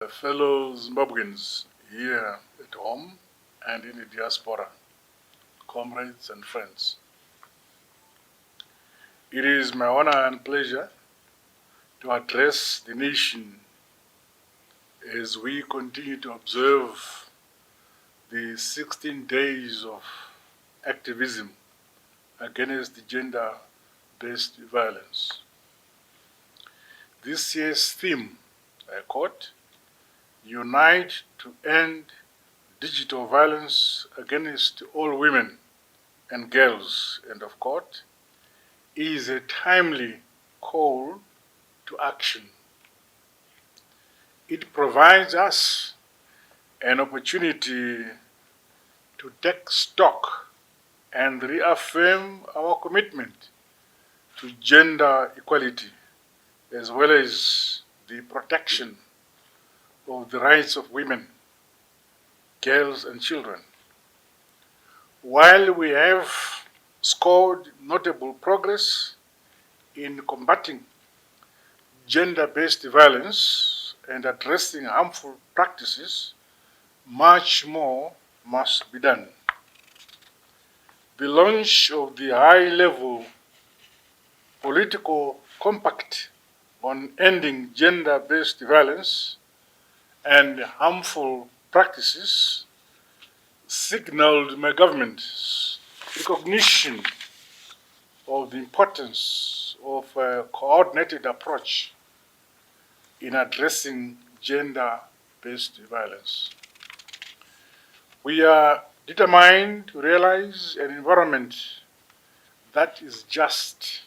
Fellow Zimbabweans here at home and in the diaspora, comrades and friends. It is my honor and pleasure to address the nation as we continue to observe the 16 days of activism against the gender-based violence. This year's theme, I quote, "Unite to end digital violence against all women and girls," end of quote, is a timely call to action. It provides us an opportunity to take stock and reaffirm our commitment to gender equality, as well as the protection of the rights of women, girls, and children. While we have scored notable progress in combating gender-based violence and addressing harmful practices, much more must be done. The launch of the high-level political compact on ending gender-based violence and harmful practices signaled my government's recognition of the importance of a coordinated approach in addressing gender-based violence. We are determined to realize an environment that is just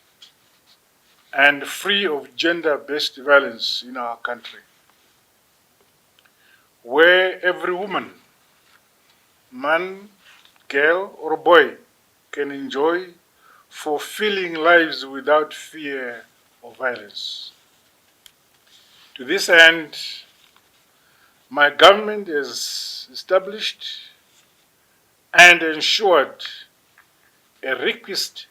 and free of gender-based violence in our country, where every woman, man, girl, or boy can enjoy fulfilling lives without fear of violence. To this end, my government has established and ensured a requisite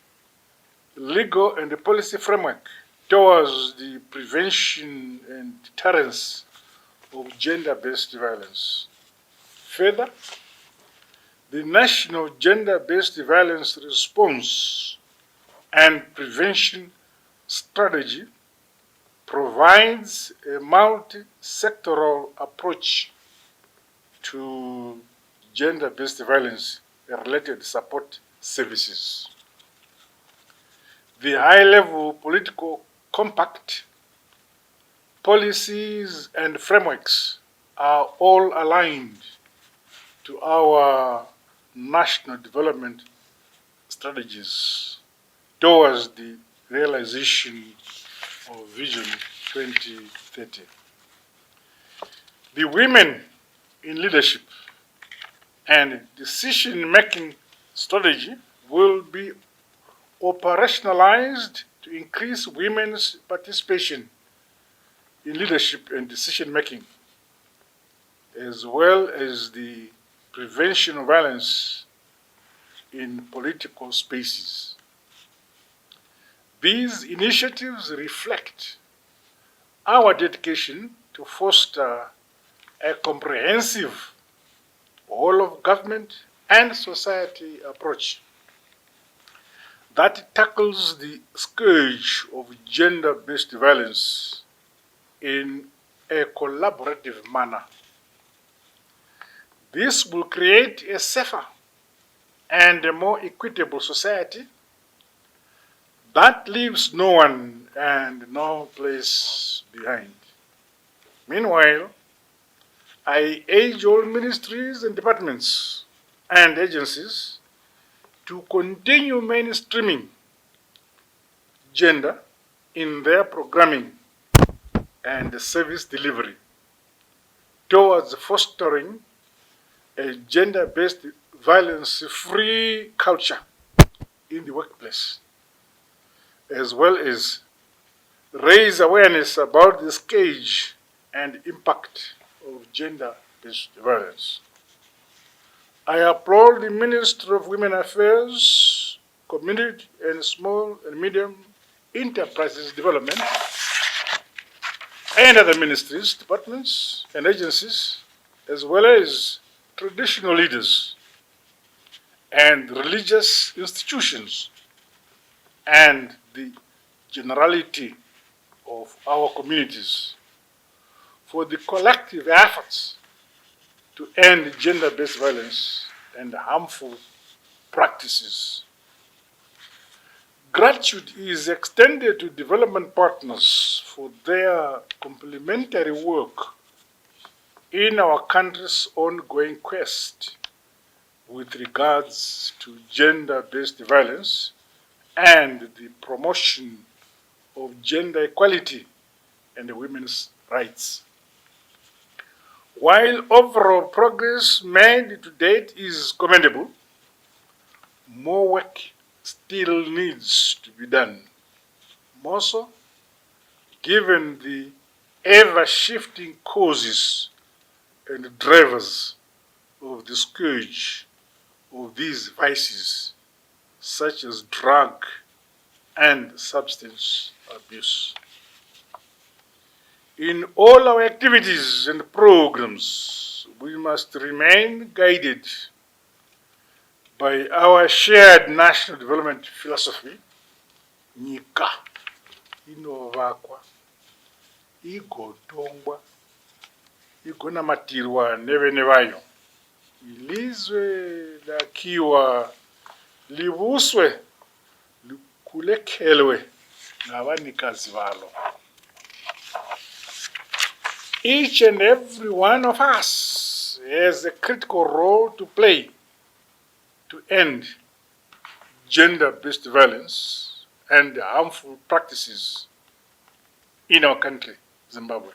legal and policy framework towards the prevention and deterrence of gender-based violence. Further, the National Gender-Based Violence Response and Prevention Strategy provides a multi-sectoral approach to gender-based violence and related support services. The high-level political compact, policies, and frameworks are all aligned to our national development strategies towards the realization of Vision 2030. The Women in Leadership and Decision-Making strategy will be operationalized to increase women's participation in leadership and decision-making, as well as the prevention of violence in political spaces. These initiatives reflect our dedication to foster a comprehensive whole-of-government and society approach that tackles the scourge of gender-based violence in a collaborative manner. This will create a safer and a more equitable society that leaves no one and no place behind. Meanwhile, I urge all ministries and departments and agencies to continue mainstreaming gender in their programming and service delivery towards fostering a gender-based violence-free culture in the workplace, as well as raise awareness about the scourge and impact of gender-based violence. I applaud the Ministry of Women Affairs, Community and Small and Medium Enterprises Development, and other ministries, departments, and agencies, as well as traditional leaders and religious institutions and the generality of our communities for the collective efforts to end gender-based violence and harmful practices. Gratitude is extended to development partners for their complementary work in our country's ongoing quest with regards to gender-based violence and the promotion of gender equality and women's rights. While overall progress made to date is commendable, more work still needs to be done. More so, given the ever-shifting causes and drivers of the scourge of these vices, such as drug and substance abuse. In all our activities and programs, we must remain guided by our shared national development philosophy, nyika inovakwa, igotongwa, igonamatirwa nevene vayo, ilizwe lakiwa, livuswe, likulekelwe navanikazi valo. Each and every one of us has a critical role to play to end gender-based violence and harmful practices in our country, Zimbabwe.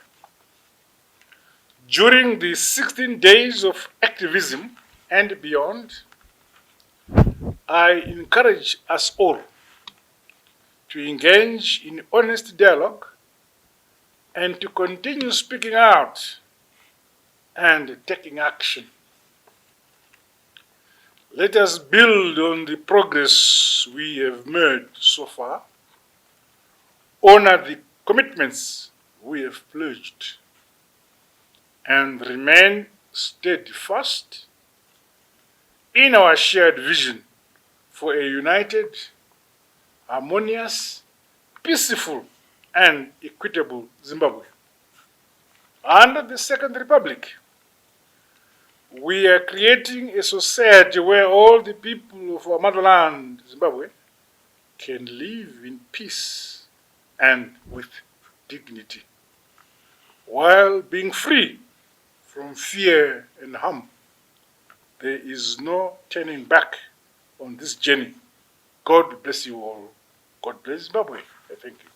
During the 16 days of activism and beyond, I encourage us all to engage in honest dialogue and to continue speaking out and taking action. Let us build on the progress we have made so far, honor the commitments we have pledged, and remain steadfast in our shared vision for a united, harmonious, peaceful, and equitable Zimbabwe. Under the Second Republic, we are creating a society where all the people of our motherland, Zimbabwe, can live in peace and with dignity, while being free from fear and harm. There is no turning back on this journey. God bless you all. God bless Zimbabwe. I thank you.